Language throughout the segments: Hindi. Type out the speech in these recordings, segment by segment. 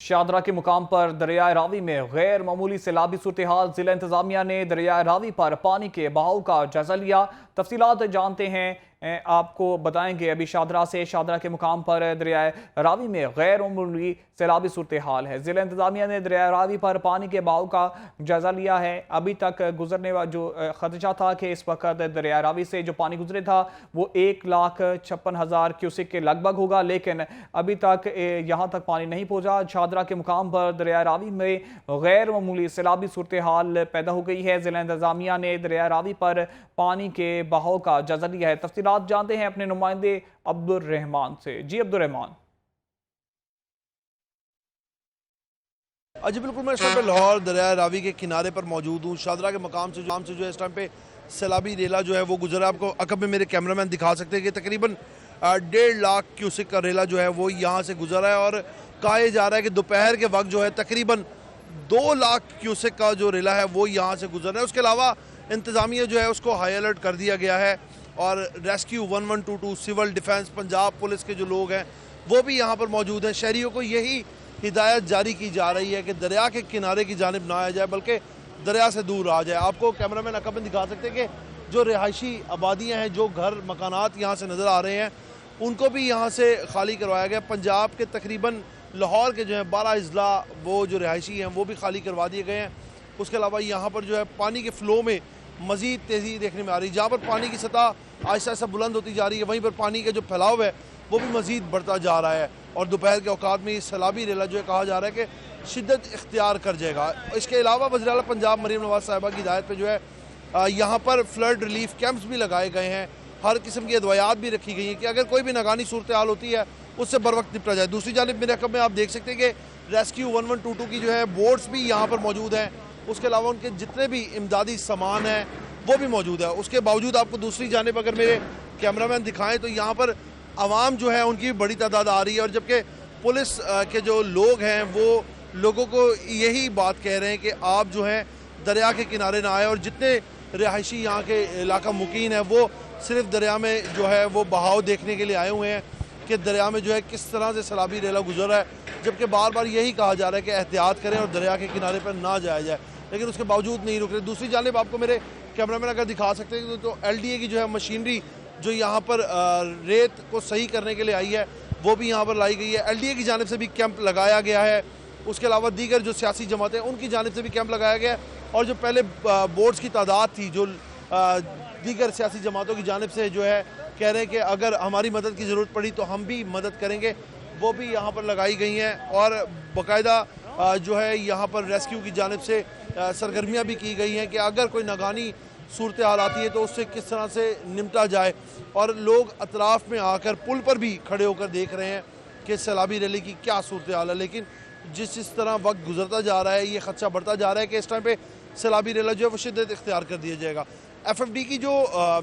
शादरा के मुकाम पर दरियाए रावी में गैर मामूली सैलाबी सूरत हाल। जिला इंतजामिया ने दरियाए रावी पर पानी के बहाव का जायजा लिया। तफसीलात जानते हैं, आपको बताएंगे। अभी शादरा के मुकाम पर दरियाए रावी में गैर मामूली सैलाबी सूरत हाल है। जिला इंतजामिया ने दरियाए रावी पर पानी के बहाव का जायजा लिया है। अभी तक गुजरने वाला जो खदशा था कि इस वक्त दरियाए रावी से जो पानी गुजरे था वो 1,56,000 क्यूसिक के लगभग होगा, लेकिन अभी तक यहाँ तक पानी नहीं पहुंचा। शादरा के मुकाम पर दरिया रावी में गैर मामूली सैलाबी सूरत हाल पैदा हो गई है। जिला इंतजामिया ने दरिया रावी पर पानी के बहाव का जायजा लिया है। तफसीलात जानते हैं अपने नुमाइंदे अब्दुल रहमान से। जी अब्दुल रहमान। जी बिल्कुल, मैं इस टाइम पे लाहौर दरिया रावी के किनारे पर मौजूद हूँ। शादरा के मकाम से जो है इस टाइम पे सैलाबी रेला जो है वो गुजरा। आपको अकब में मेरे कैमरामैन दिखा सकते हैं कि तकरीबन 1.5 लाख क्यूसिक का रेला जो है वो यहाँ से गुजरा है। और कहा जा रहा है कि दोपहर के वक्त जो है तकरीबन 2 लाख क्यूसिक का जो रेला है वो यहाँ से गुजर रहा है। उसके अलावा इंतजामिया जो है उसको हाई अलर्ट कर दिया गया है और rescue 1122 civil defence Punjab police के जो लोग हैं वो भी यहाँ पर मौजूद हैं। शहरियों को यही हिदायत जारी की जा रही है कि दरिया के किनारे की जानिब ना आया जाए बल्कि दरिया से दूर आ जाए। आपको कैमरामैन अकब में दिखा सकते हैं कि जो रिहायशी आबादियाँ हैं, जो घर मकानात यहाँ से नज़र आ रहे हैं, उनको भी यहाँ से खाली करवाया गया। पंजाब के तकरीबन लाहौर के जो है 12 अजला वो जो रिहायशी हैं वो भी खाली करवा दिए गए हैं। उसके अलावा यहाँ पर जो है पानी के फ़्लो में मज़ीद तेज़ी देखने में आ रही है। जहाँ पर पानी की सतह आहिस्ता आहिस्ता बुलंद होती जा रही है, वहीं पर पानी का जो फैलाव है वो भी मज़ीद बढ़ता जा रहा है। और दोपहर के औकात में ये सैलाबी रेला जो है कहा जा रहा है कि शिद्दत इख्तियार कर जाएगा। इसके अलावा वज़ीर आला पंजाब मरीम नवाज़ साहिबा की हिदायत पर जो है यहाँ पर फ्लड रिलीफ कैंप्स भी लगाए गए हैं। हर किस्म की अदवायात भी रखी गई हैं कि अगर कोई भी नागानी सूरत हाल होती है उससे बर वक्त निपटा जाए। दूसरी जानिब मेरे अकब में आप देख सकते हैं कि रेस्क्यू 1122 की जो है बोट्स भी यहाँ पर मौजूद हैं। उसके अलावा उनके जितने भी इमदादी सामान हैं वो भी मौजूद है। उसके बावजूद आपको दूसरी जानिब अगर मेरे कैमरामैन दिखाएं तो यहाँ पर आवाम जो है उनकी बड़ी तादाद आ रही है। और जबकि पुलिस के जो लोग हैं वो लोगों को यही बात कह रहे हैं कि आप जो है दरिया के किनारे ना आए। और जितने रिहायशी यहाँ के इलाका मुकीन है वो सिर्फ दरिया में जो है वो बहाव देखने के लिए आए हुए हैं कि दरिया में जो है किस तरह से सैलाबी रेला गुजर रहा है। जबकि बार बार यही कहा जा रहा है कि एहतियात करें और दरिया के किनारे पर ना जाया जाए, लेकिन उसके बावजूद नहीं रुक रहे। दूसरी जानिब आपको मेरे कैमरामैन अगर दिखा सकते हैं तो LDA की जो है मशीनरी जो यहाँ पर रेत को सही करने के लिए आई है वो भी यहाँ पर लाई गई है। LDA की जानिब से भी कैंप लगाया गया है। उसके अलावा दीगर जो सियासी जमातें उनकी जानिब से भी कैंप लगाया गया है। और जो पहले बोट्स की तादाद थी जो दीगर सियासी जमातों की जानिब से जो है कह रहे हैं कि अगर हमारी मदद की ज़रूरत पड़ी तो हम भी मदद करेंगे, वो भी यहाँ पर लगाई गई हैं। और बाकायदा जो है यहाँ पर रेस्क्यू की जानिब से सरगर्मियाँ भी की गई हैं कि अगर कोई नागानी सूरत हाल आती है तो उससे किस तरह से निपटा जाए। और लोग अतराफ़ में आकर पुल पर भी खड़े होकर देख रहे हैं कि सैलाबी रैली की क्या सूरत हाल है। लेकिन जिस तरह वक्त गुजरता जा रहा है ये खदशा बढ़ता जा रहा है कि इस टाइम पे सैलाबी रेला जो है वो शिद्दत इख्तियार कर दिया जाएगा। FFD की जो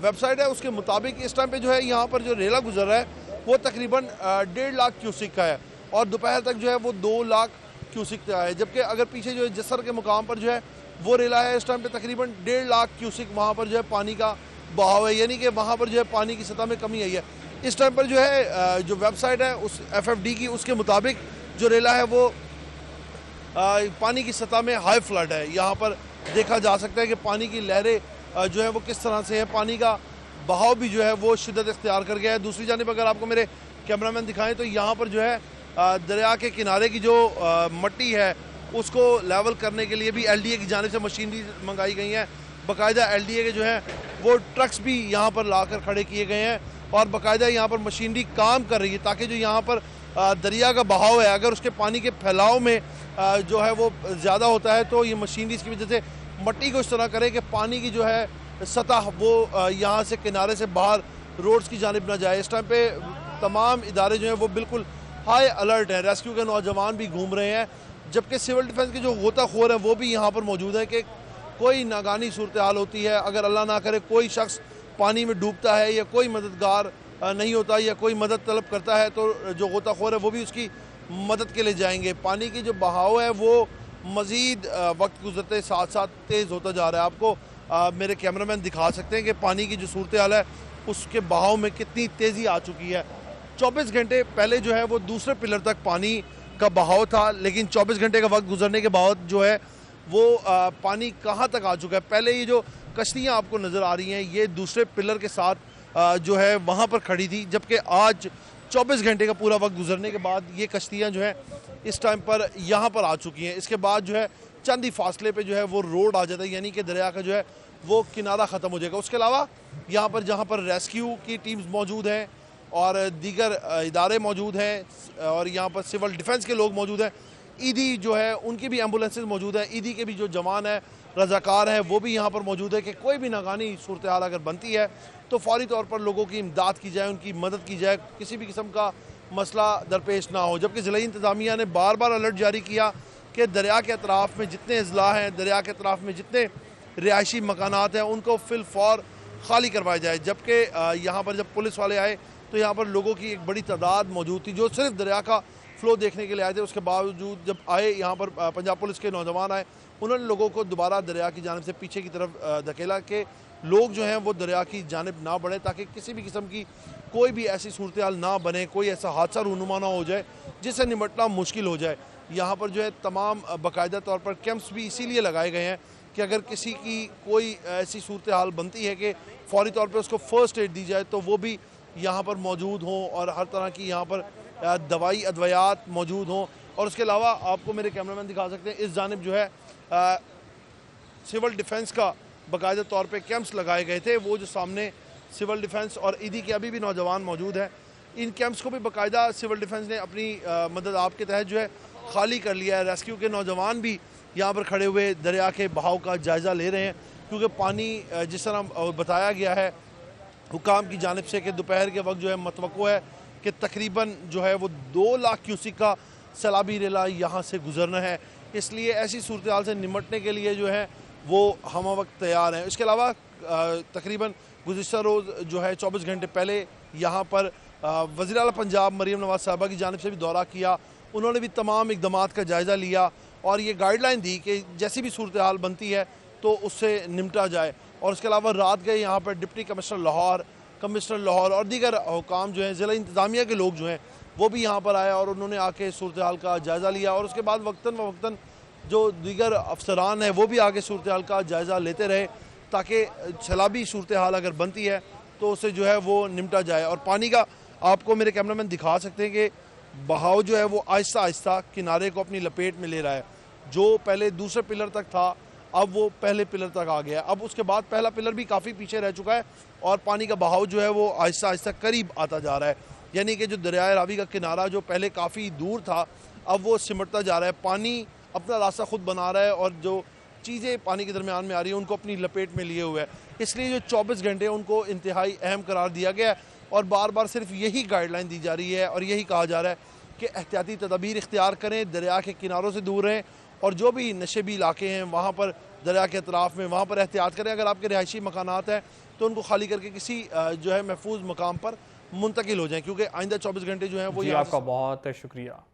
वेबसाइट है उसके मुताबिक इस टाइम पे जो है यहाँ पर जो रेला गुजर रहा है वो तकरीबन 1.5 लाख क्यूसिक का है और दोपहर तक जो है वो 2 लाख क्यूसिक का है। जबकि अगर पीछे जो है जसर के मुकाम पर जो है वो रेला है इस टाइम पे तकरीबन 1.5 लाख क्यूसिक वहाँ पर जो है पानी का बहाव है, यानी कि वहाँ पर जो है पानी की सतह में कमी आई है। इस टाइम पर जो है जो वेबसाइट है उस FFD की उसके मुताबिक जो रेला है वो पानी की सतह में हाई फ्लड है। यहाँ पर देखा जा सकता है कि पानी की लहरें जो है वो किस तरह से है, पानी का बहाव भी जो है वो शिद्दत इख्तियार कर गया है। दूसरी जानिब अगर आपको मेरे कैमरामैन दिखाएं तो यहाँ पर जो है दरिया के किनारे की जो मट्टी है उसको लेवल करने के लिए भी LDA की जानिब से मशीनरी मंगाई गई है। बाकायदा LDA के जो है वो ट्रक्स भी यहाँ पर लाकर खड़े किए गए हैं और बाकायदा यहाँ पर मशीनरी काम कर रही है ताकि जो यहाँ पर दरिया का बहाव है अगर उसके पानी के फैलाव में जो है वो ज़्यादा होता है तो ये मशीनरी इसकी वजह से मट्टी को इस तरह करे कि पानी की जो है सतह वो यहाँ से किनारे से बाहर रोड्स की जानिब ना जाए। इस टाइम पे तमाम इदारे जो हैं वो बिल्कुल हाई अलर्ट हैं। रेस्क्यू के नौजवान भी घूम रहे हैं जबकि सिविल डिफेंस के जो गोताखोर हैं वो भी यहाँ पर मौजूद है कि कोई नागानी सूरत हाल होती है, अगर अल्लाह ना करे कोई शख्स पानी में डूबता है या कोई मददगार नहीं होता या कोई मदद तलब करता है तो जो गोताखोर है वो भी उसकी मदद के लिए जाएंगे। पानी की जो बहाव है वो मज़ीद वक्त गुजरते साथ साथ तेज़ होता जा रहा है। आपको मेरे कैमरामैन दिखा सकते हैं कि पानी की जो सूरत हाल है उसके बहाव में कितनी तेज़ी आ चुकी है। 24 घंटे पहले जो है वो दूसरे पिलर तक पानी का बहाव था, लेकिन 24 घंटे का वक्त गुजरने के बाद जो है वो पानी कहाँ तक आ चुका है। पहले ये जो कश्तियाँ आपको नज़र आ रही हैं ये दूसरे पिलर के साथ जो है वहाँ पर खड़ी थी, जबकि आज 24 घंटे का पूरा वक्त गुजरने के बाद ये कश्तियाँ जो है इस टाइम पर यहाँ पर आ चुकी हैं। इसके बाद जो है चंद ही फासले पे जो है वो रोड आ जाता है, यानी कि दरिया का जो है वो किनारा ख़त्म हो जाएगा। उसके अलावा यहाँ पर जहाँ पर रेस्क्यू की टीम्स मौजूद हैं और दीगर इदारे मौजूद हैं और यहाँ पर सिविल डिफेंस के लोग मौजूद हैं, ईदी जो है उनकी भी एम्बुलेंसेज मौजूद हैं, ईदी के भी जो जवान हैं रजाकार हैं वो भी यहाँ पर मौजूद है कि कोई भी नाकानी सूरत हाल अगर बनती है तो फौरी तौर पर लोगों की इमदाद की जाए, उनकी मदद की जाए, किसी भी किस्म का मसला दरपेश ना हो। जबकि ज़िला इंतज़ामिया ने बार बार अलर्ट जारी किया कि दरिया के अतराफ़ में जितने अजला हैं, दरिया के अतराफ़ में जितने रिहायशी मकानात हैं उनको फिल फौर खाली करवाया जाए। जबकि यहाँ पर जब पुलिस वाले आए तो यहाँ पर लोगों की एक बड़ी तादाद मौजूद थी जो सिर्फ दरिया का फ़्लो देखने के लिए आए थे। उसके बावजूद जब आए यहाँ पर पंजाब पुलिस के नौजवान आए, उन्होंने लोगों को दोबारा दरिया की जानिब से पीछे की तरफ धकेला कि लोग जो हैं वो दरिया की जानिब ना बढ़े, ताकि किसी भी किस्म की कोई भी ऐसी सूरत हाल ना बने, कोई ऐसा हादसा रूनुमा ना हो जाए जिससे निपटना मुश्किल हो जाए। यहाँ पर जो है तमाम बाकायदा तौर पर कैंप्स भी इसीलिए लगाए गए हैं कि अगर किसी की कोई ऐसी सूरत हाल बनती है कि फौरी तौर पर उसको फ़र्स्ट एड दी जाए तो वो भी यहाँ पर मौजूद हों और हर तरह की यहाँ पर दवाई अद्वयात मौजूद हों। और उसके अलावा आपको मेरे कैमरामैन दिखा सकते हैं, इस जानिब जो है सिविल डिफेंस का बाकायदा तौर पे कैंप्स लगाए गए थे। वो जो सामने सिविल डिफेंस और ईदी के अभी भी नौजवान मौजूद हैं, इन कैंप्स को भी बाकायदा सिविल डिफेंस ने अपनी मदद आपके तहत जो है खाली कर लिया है। रेस्क्यू के नौजवान भी यहाँ पर खड़े हुए दरिया के बहाव का जायज़ा ले रहे हैं, क्योंकि पानी जिस तरह बताया गया है हुकाम की जानिब से कि दोपहर के वक्त जो है मतवक्को है कि तकरीबन जो है वो 2 लाख क्यूसिक का सैलाबी रेला यहाँ से गुजरना है। इसलिए ऐसी सूरत हाल से निमटने के लिए जो है वो हम वक्त तैयार हैं। इसके अलावा तकरीबन गुज़िश्ता रोज़ जो है 24 घंटे पहले यहाँ पर वज़ीर आला पंजाब मरीम नवाज़ साहबा की जानिब से भी दौरा किया, उन्होंने भी तमाम इक़दामात का जायज़ा लिया और ये गाइडलाइन दी कि जैसी भी सूरत हाल बनती है तो उससे निमटा जाए। और उसके अलावा रात गए यहाँ पर deputy commissioner Lahore, commissioner Lahore और दीगर हुकाम जो हैं, ज़िला इंतज़ामिया के लोग जो हैं वो भी यहाँ पर आए और उन्होंने आके सूरत हाल का जायज़ा लिया। और उसके बाद वक्तन व वक्तन जो दीगर अफसरान हैं वो भी आगे सूरत हाल का जायज़ा लेते रहे, ताकि सैलाबी सूरत हाल अगर बनती है तो उससे जो है वो निमटा जाए। और पानी का आपको मेरे कैमरामैन दिखा सकते हैं कि बहाव जो है वो आहिस्ता आहिस्ता किनारे को अपनी लपेट में ले रहा है। जो पहले दूसरे पिलर तक था अब वो पहले पिलर तक आ गया, अब उसके बाद पहला पिलर भी काफ़ी पीछे रह चुका है और पानी का बहाव जो है वो आहिस्ता आहिस्ता करीब आता जा रहा है। यानी कि जो दरियाए रावी का किनारा जो पहले काफ़ी दूर था अब वो सिमटता जा रहा है, पानी अपना रास्ता खुद बना रहा है और जो चीज़ें पानी के दरमियान में आ रही हैं उनको अपनी लपेट में लिए हुए है। इसलिए जो 24 घंटे उनको इंतहाई अहम करार दिया गया है और बार बार सिर्फ यही गाइडलाइन दी जा रही है और यही कहा जा रहा है कि एहतियाती तदबीर इख्तियार करें, दरिया के किनारों से दूर रहें और जो भी नशेबी इलाके हैं वहाँ पर दरिया के अतराफ़ में वहाँ पर एहतियात करें। अगर आपके रिहायशी मकानात हैं तो उनको खाली करके किसी जो है महफूज मकाम पर मुंतकिल हो जाएं, क्योंकि आइंदा 24 घंटे जो हैं वो जी आपका बहुत शुक्रिया।